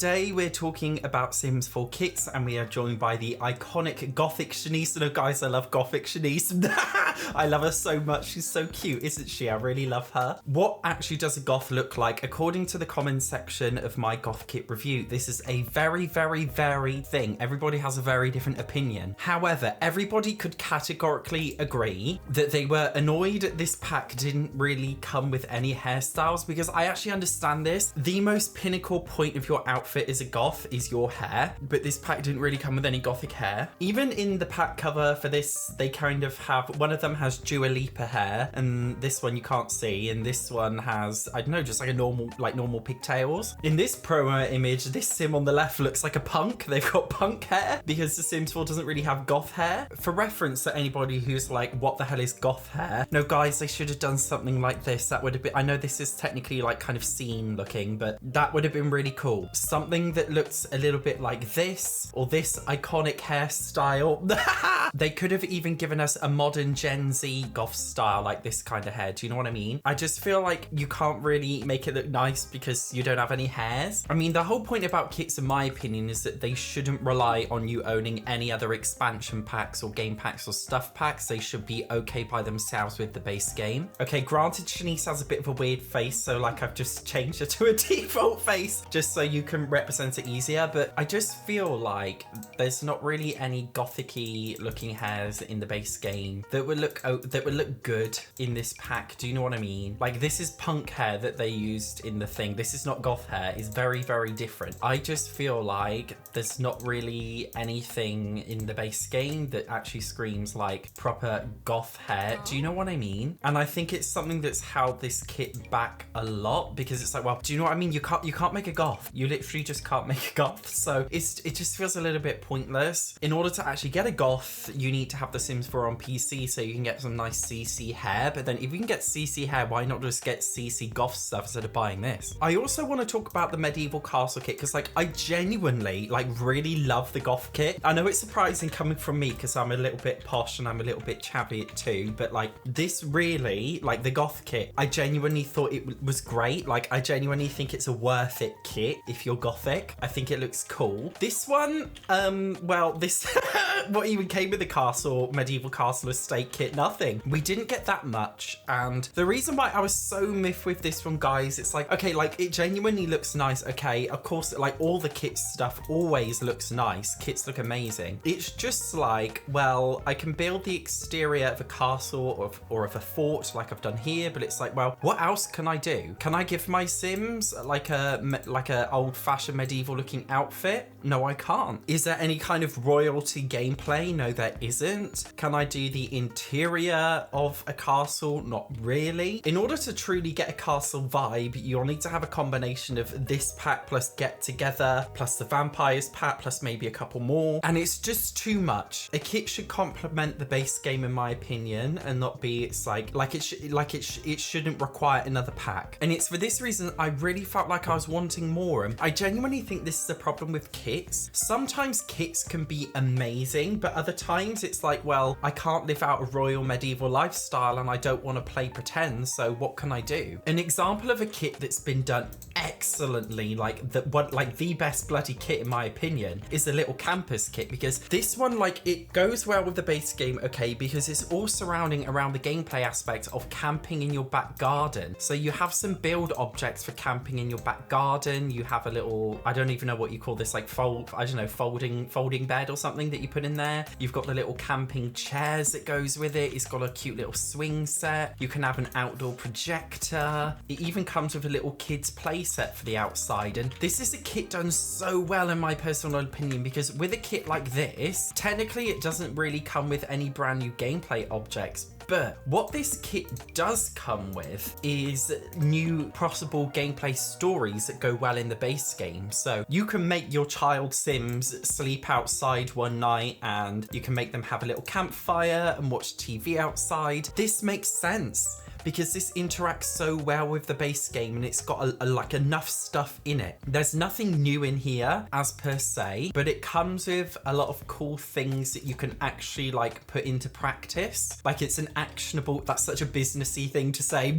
today we're talking about Sims 4 kits, and we are joined by the iconic Gothic Chenise. No, guys, I love Gothic Chenise. I love her so much. She's so cute, isn't she? I really love her. What actually does a goth look like? According to the comments section of my goth kit review, this is a very, very varied thing. Everybody has a very different opinion. However, everybody could categorically agree that they were annoyed this pack didn't really come with any hairstyles, because I actually understand this. The most pinnacle point of your outfit as a goth is your hair, but this pack didn't really come with any gothic hair. Even in the pack cover for this, they kind of have, one of them has Dua Lipa hair, and this one you can't see, and this one has, I don't know, just like a normal pigtails. In this promo image, this sim on the left looks like a punk. They've got punk hair because the Sims 4 doesn't really have goth hair. For reference to anybody who's like, what the hell is goth hair? No, guys, they should have done something like this. That would have been, I know this is technically like kind of scene looking, but that would have been really cool. Something that looks a little bit like this, or this iconic hairstyle. They could have even given us a modern Gen Z goth style, like this kind of hair. Do you know what I mean? I just feel like you can't really make it look nice because you don't have any hairs. I mean, the whole point about kits, in my opinion, is that they shouldn't rely on you owning any other expansion packs or game packs or stuff packs. They should be okay by themselves with the base game. Okay, granted, Chenise has a bit of a weird face, so like I've just changed it to a default face just so you can represent it easier, but I just feel like there's not really any gothic-y looking hairs in the base game that would look good in this pack. Do you know what I mean? Like, this is punk hair that they used in the thing. This is not goth hair. It's very, very different. I just feel like there's not really anything in the base game that actually screams like proper goth hair. Do you know what I mean? And I think it's something that's held this kit back a lot, because it's like, well, do you know what I mean? You can't make a goth. You literally just can't make a goth. So it just feels a little bit pointless. In order to actually get a goth, you need to have the Sims 4 on PC so you can get some nice CC hair. But then if you can get CC hair, why not just get CC goth stuff instead of buying this? I also want to talk about the medieval castle kit, because like I genuinely like really love the goth kit. I know it's surprising coming from me because I'm a little bit posh and I'm a little bit chavvy too, but like this really, like the goth kit, I genuinely thought it was great. Like I genuinely think it's a worth it kit if you're gothic. I think it looks cool. This one, well, this what even came with the castle, medieval castle estate kit? Nothing. We didn't get that much, and the reason why I was so miffed with this one, guys, it's like, okay, like it genuinely looks nice. Okay, of course, like all the kit stuff always looks nice. Kits look amazing. It's just like, well, I can build the exterior of a castle or of a fort like I've done here, but it's like, well, what else can I do? Can I give my Sims like a old-fashioned medieval looking outfit? No, I can't. Is there any kind of royalty gameplay? No, there isn't. Can I do the interior of a castle? Not really. In order to truly get a castle vibe, you'll need to have a combination of this pack plus Get Together plus the Vampires pack plus maybe a couple more, and it's just too much. A kit should complement the base game, in my opinion, and not be, it's like it shouldn't require another pack. And it's for this reason I really felt like I was wanting more. And I genuinely think this is the problem with kits. Sometimes kits can be amazing, but other times it's like, well, I can't live out a royal medieval lifestyle and I don't want to play pretend, so what can I do? An example of a kit that's been done excellently, like the best bloody kit in my opinion, is the little campus kit, because this one, like, it goes well with the base game, okay, because it's all surrounding around the gameplay aspect of camping in your back garden. So you have some build objects for camping in your back garden. You have a little, I don't even know what you call this, like folding bed or something that you put in there. You've got the little camping chairs that goes with it. It's got a cute little swing set. You can have an outdoor projector. It even comes with a little kids play set for the outside. And this is a kit done so well, in my personal opinion, because with a kit like this, technically it doesn't really come with any brand new gameplay objects. But what this kit does come with is new possible gameplay stories that go well in the base game. So you can make your child Sims sleep outside one night, and you can make them have a little campfire and watch TV outside. This makes sense. because this interacts so well with the base game and it's got like enough stuff in it. There's nothing new in here as per se, but it comes with a lot of cool things that you can actually like put into practice. Like it's an actionable, that's such a businessy thing to say.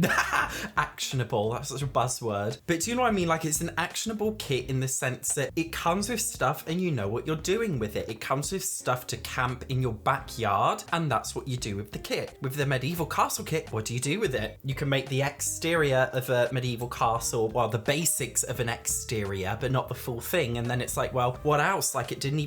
Actionable, that's such a buzzword. But do you know what I mean? Like it's an actionable kit in the sense that it comes with stuff and you know what you're doing with it. It comes with stuff to camp in your backyard, and that's what you do with the kit. With the medieval castle kit, what do you do with it? You can make the exterior of a medieval castle, well, the basics of an exterior, but not the full thing. And then it's like, well, what else? Like it didn't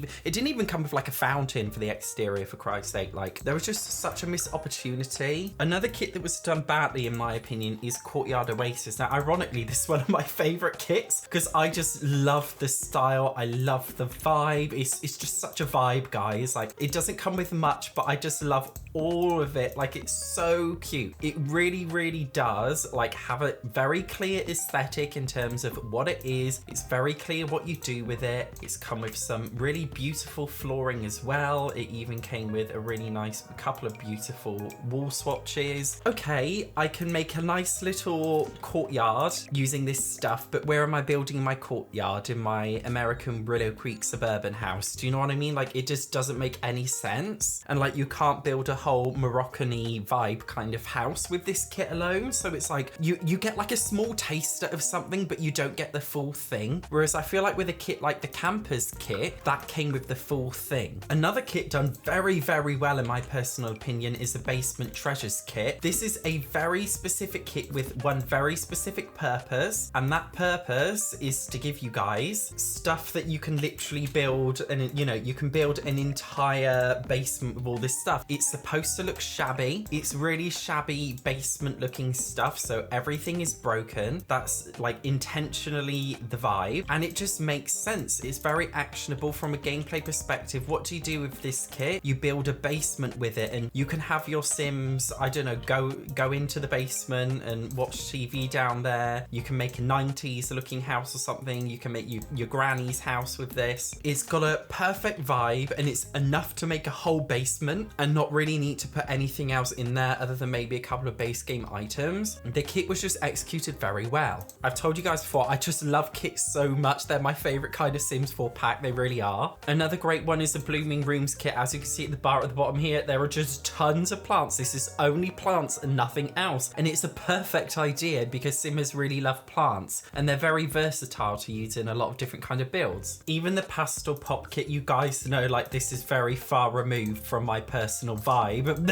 even come with like a fountain for the exterior, for Christ's sake. Like there was just such a missed opportunity. Another kit that was done badly, in my opinion, is Courtyard Oasis. Now, ironically, this is one of my favorite kits because I just love the style. I love the vibe. It's just such a vibe, guys. Like it doesn't come with much, but I just love all of it. Like it's so cute. It really, really does like have a very clear aesthetic in terms of what it is. It's very clear what you do with it. It's come with some really beautiful flooring as well. It even came with a really nice couple of beautiful wall swatches. Okay, I can make a nice little courtyard using this stuff, but where am I building my courtyard? In my American Willow Creek suburban house? Do you know what I mean? Like it just doesn't make any sense. And like you can't build a whole Moroccan-y vibe kind of house with this kit alone. So it's like you get like a small taster of something, but you don't get the full thing. Whereas I feel like with a kit like the Campers kit, that came with the full thing. Another kit done very, very well in my personal opinion is the Basement Treasures kit. This is a very specific kit with one very specific purpose, and that purpose is to give you guys stuff that you can literally build, and you know, you can build an entire basement with all this stuff. It's supposed to look shabby. It's really shabby basement looking stuff, so everything is broken. That's like intentionally the vibe, and it just makes sense. It's very actionable from a gameplay perspective. What do you do with this kit? You build a basement with it, and you can have your Sims, I don't know, go into the basement and watch TV down there. You can make a 90s looking house or something. You can make your granny's house with this. It's got a perfect vibe, and it's enough to make a whole basement and not really need to put anything else in there other than maybe a couple of base game items. The kit was just executed very well. I've told you guys before, I just love kits so much. They're my favorite kind of Sims 4 pack. They really are. Another great one is the Blooming Rooms kit. As you can see at the bar at the bottom here, there are just tons of plants. This is only plants and nothing else. And it's a perfect idea because Simmers really love plants, and they're very versatile to use in a lot of different kind of builds. Even the Pastel Pop kit, you guys know, like this is very far removed from my personal vibe.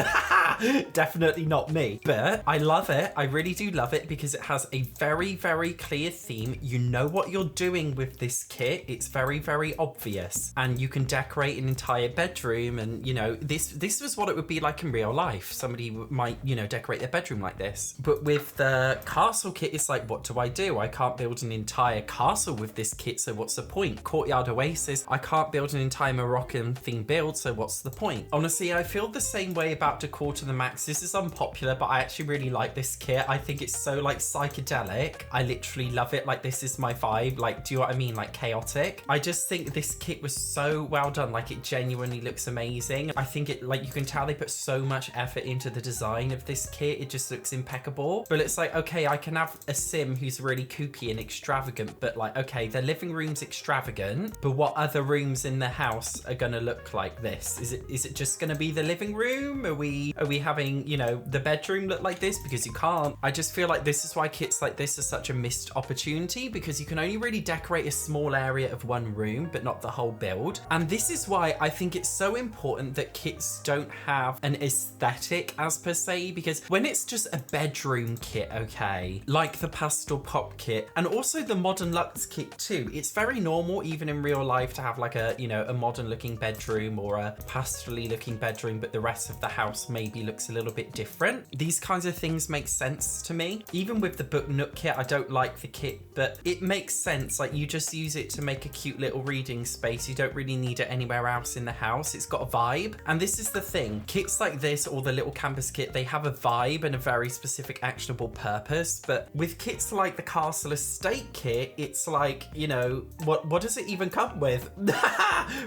Definitely not me, but I love it. I really do love it because it has a very, very clear theme. You know what you're doing with this kit. It's very, very obvious, and you can decorate an entire bedroom. And you know, this was what it would be like in real life. Somebody might, you know, decorate their bedroom like this. But with the castle kit, it's like, what do? I can't build an entire castle with this kit, so what's the point? Courtyard Oasis, I can't build an entire Moroccan theme build, so what's the point? Honestly, I feel the same way about Decor to the Max. This is unpopular, but I actually really like this kit. I think it's so like psychedelic. I literally love it. Like this is my vibe. Like, do you know what I mean? Like chaotic. I just think this kit was so well done. Like it genuinely looks amazing. I think it, like, you can tell they put so much effort into the design of this kit. It just looks impeccable. But it's like, okay, I can have a Sim who's really kooky and extravagant, but like, okay, their living room's extravagant, but what other rooms in the house are gonna look like this? Is it just gonna be the living room? Are we having, you know, the bedroom look like this? Because you can't. I just feel like this is why kits like this are such a missed opportunity, because you can only really decorate a small area of one room, but not the whole build. And this is why I think it's so important that kits don't have an aesthetic as per se, because when it's just a bedroom kit, okay, like the Pastel Pop kit, and also the Modern Luxe kit too, it's very normal even in real life to have like a, you know, a modern looking bedroom or a pastel-y looking bedroom, but the rest of the house maybe looks a little bit different. These kinds of things make sense to me. Even with the Book Nook kit, I don't like the kit, but it makes sense. Like you just use it to make a cute little reading space. You don't really need it anywhere else in the house. It's got a vibe. And this is the thing, kits like this or the little campus kit, they have a vibe and a very specific actionable purpose. But with kits like the Castle Estate kit, it's like, you know, what does it even come with?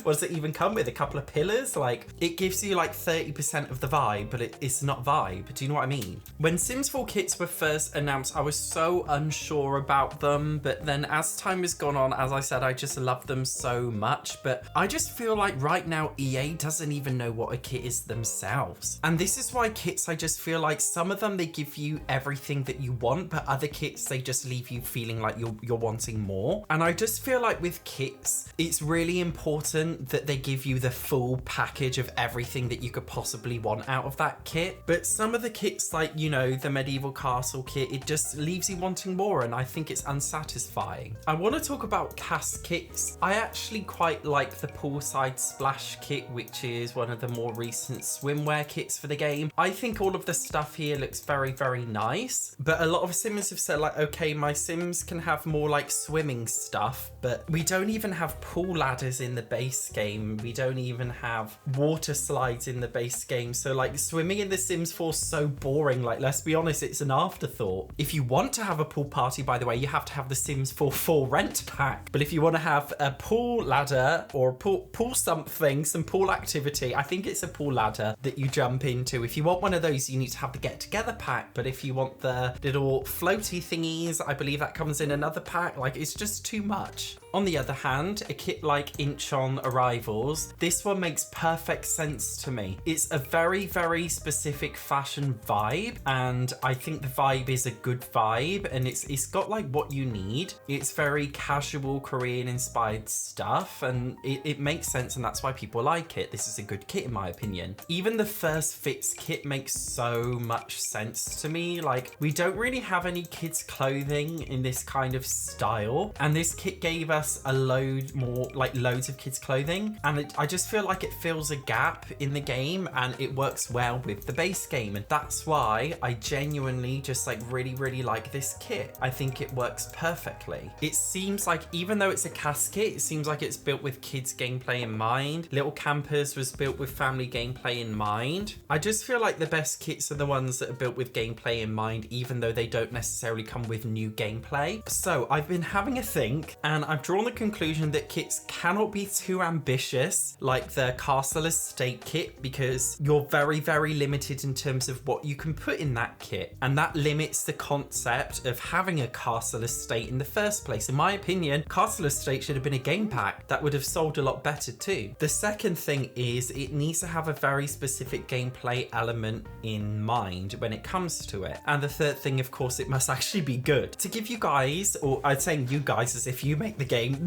What does it even come with? A couple of pillars? Like it gives you like 30% of the vibe, but but it's not vibe. Do you know what I mean? When Sims 4 kits were first announced, I was so unsure about them, but then as time has gone on, as I said, I just love them so much. But I just feel like right now EA doesn't even know what a kit is themselves. And this is why kits, I just feel like some of them, they give you everything that you want, but other kits, they just leave you feeling like you're wanting more. And I just feel like with kits, it's really important that they give you the full package of everything that you could possibly want out of that kit. But some of the kits, like, you know, the medieval castle kit, it just leaves you wanting more, and I think it's unsatisfying. I want to talk about cast kits. I actually quite like the poolside splash kit, which is one of the more recent swimwear kits for the game. I think all of the stuff here looks very, very nice, but a lot of Sims have said like, okay, my Sims can have more like swimming stuff, but we don't even have pool ladders in the base game. We don't even have water slides in the base game. So like swimming in The Sims 4 is so boring. Like, let's be honest, it's an afterthought. If you want to have a pool party, by the way, you have to have the Sims 4 full rent pack. But if you want to have a pool ladder or pool something, some pool activity, I think it's a pool ladder that you jump into. If you want one of those, you need to have the get together pack. But if you want the little floaty thingies, I believe that comes in another pack. Like, it's just too much. On the other hand, a kit like Incheon Arrivals, this one makes perfect sense to me. It's a very, very specific fashion vibe, and I think the vibe is a good vibe, and it's got like what you need. It's very casual Korean inspired stuff, and it makes sense, and that's why people like it. This is a good kit in my opinion. Even the first fits kit makes so much sense to me. Like, we don't really have any kids clothing in this kind of style, and this kit gave us a load more, like loads of kids clothing, and I just feel like it fills a gap in the game, and it works well with the base game, and that's why I genuinely just like really, really like this kit. I think it works perfectly. It seems like, even though it's a cast kit, it seems like it's built with kids gameplay in mind. Little Campers was built with family gameplay in mind. I just feel like the best kits are the ones that are built with gameplay in mind, even though they don't necessarily come with new gameplay. So I've been having a think, and I've drawn the conclusion that kits cannot be too ambitious like the Castle Estate kit, because you're very, very limited in terms of what you can put in that kit, and that limits the concept of having a Castle Estate in the first place. In my opinion, Castle Estate should have been a game pack that would have sold a lot better too. The second thing is it needs to have a very specific gameplay element in mind when it comes to it. And the third thing, of course, it must actually be good. To give you guys, or I'd say you guys as if you make the game,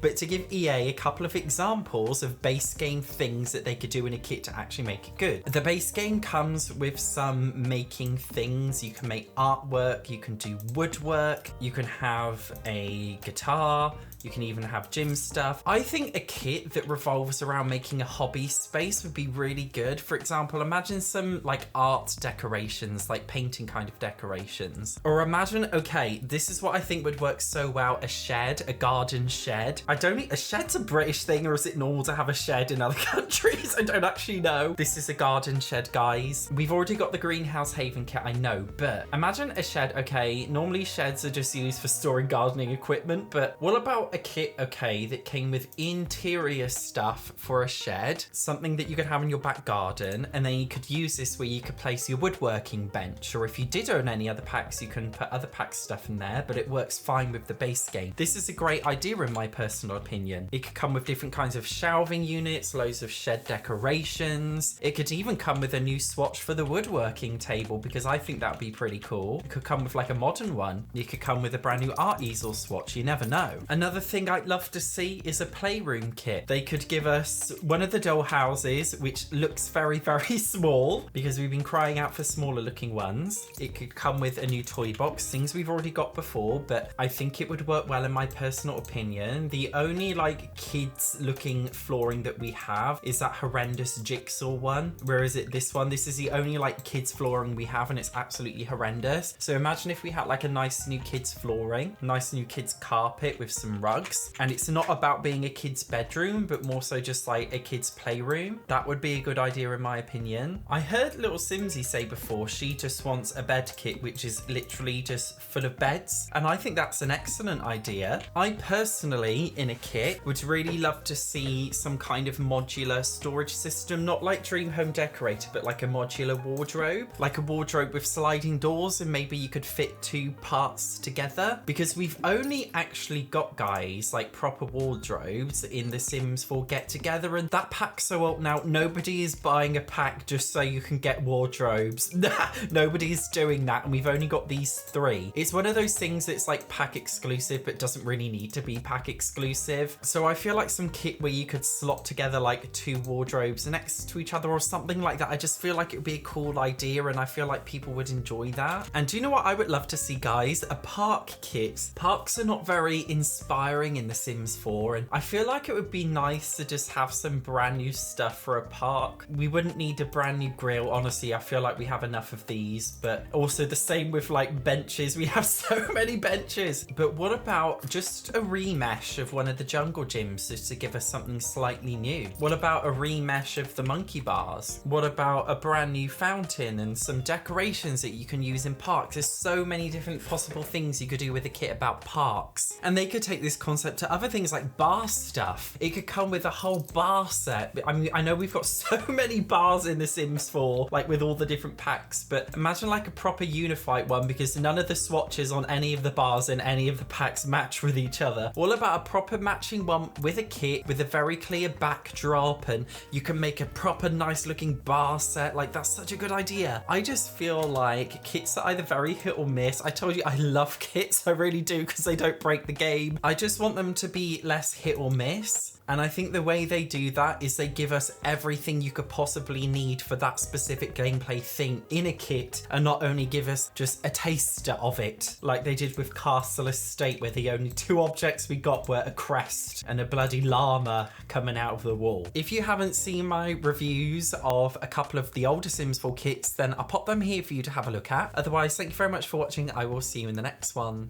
but to give EA a couple of examples of base game things that they could do in a kit to actually make it good. The base game comes with some making things. You can make artwork, you can do woodwork, you can have a guitar, you can even have gym stuff. I think a kit that revolves around making a hobby space would be really good. For example, imagine some like art decorations, like painting kind of decorations. Or imagine, okay, this is what I think would work so well, a shed, a garden shed. A shed's a British thing, or is it normal to have a shed in other countries? I don't actually know. This is a garden shed, guys. We've already got the greenhouse haven kit, I know, but imagine a shed. Okay, normally sheds are just used for storing gardening equipment, but what about a kit, okay, that came with interior stuff for a shed, something that you could have in your back garden, and then you could use this where you could place your woodworking bench, or if you did own any other packs, you can put other pack stuff in there, but it works fine with the base game. This is a great idea in my personal opinion. It could come with different kinds of shelving units, loads of shed decorations. It could even come with a new swatch for the woodworking table, because I think that would be pretty cool. It could come with like a modern one. You could come with a brand new art easel swatch, you never know. Another thing I'd love to see is a playroom kit. They could give us one of the doll houses, which looks very, very small, because we've been crying out for smaller looking ones. It could come with a new toy box, things we've already got before, but I think it would work well in my personal opinion. The only like kids looking flooring that we have is that horrendous jigsaw one. Where is it? This one. This is the only like kids flooring we have, and it's absolutely horrendous. So imagine if we had like a nice new kids flooring, nice new kids carpet with some rugs, and it's not about being a kid's bedroom, but more so just like a kid's playroom. That would be a good idea in my opinion. I heard little Simsy say before she just wants a bed kit which is literally just full of beds, and I think that's an excellent idea. I personally, in a kit, would really love to see some kind of modular storage system, not like Dream Home Decorator, but like a modular wardrobe, like a wardrobe with sliding doors, and maybe you could fit 2 parts together, because we've only actually got, guys, like proper wardrobes in the Sims 4 Get Together, and that pack's so old now. Nobody is buying a pack just so you can get wardrobes. Nobody's doing that, and we've only got these 3. It's one of those things that's like pack exclusive, but doesn't really need to be pack exclusive. So I feel like some kit where you could slot together like 2 wardrobes next to each other or something like that. I just feel like it would be a cool idea, and I feel like people would enjoy that. And do you know what I would love to see, guys? A park kit. Parks are not very inspiring in The Sims 4, and I feel like it would be nice to just have some brand new stuff for a park. We wouldn't need a brand new grill, honestly. I feel like we have enough of these, but also the same with like benches. We have so many benches. But what about just a remesh of one of the jungle gyms just to give us something slightly new? What about a remesh of the monkey bars? What about a brand new fountain and some decorations that you can use in parks? There's so many different possible things you could do with a kit about parks. And they could take this concept to other things like bar stuff. It could come with a whole bar set. I mean, I know we've got so many bars in The Sims 4, like with all the different packs, but imagine like a proper unified one, because none of the swatches on any of the bars in any of the packs match with each other. All about a proper matching one with a kit with a very clear backdrop, and you can make a proper nice looking bar set. Like, that's such a good idea. I just feel like kits are either very hit or miss. I told you I love kits, I really do, because they don't break the game. I just want them to be less hit or miss. And I think the way they do that is they give us everything you could possibly need for that specific gameplay thing in a kit, and not only give us just a taster of it, like they did with Castle Estate, where the only 2 objects we got were a crest and a bloody llama coming out of the wall. If you haven't seen my reviews of a couple of the older Sims 4 kits, then I'll pop them here for you to have a look at. Otherwise, thank you very much for watching. I will see you in the next one.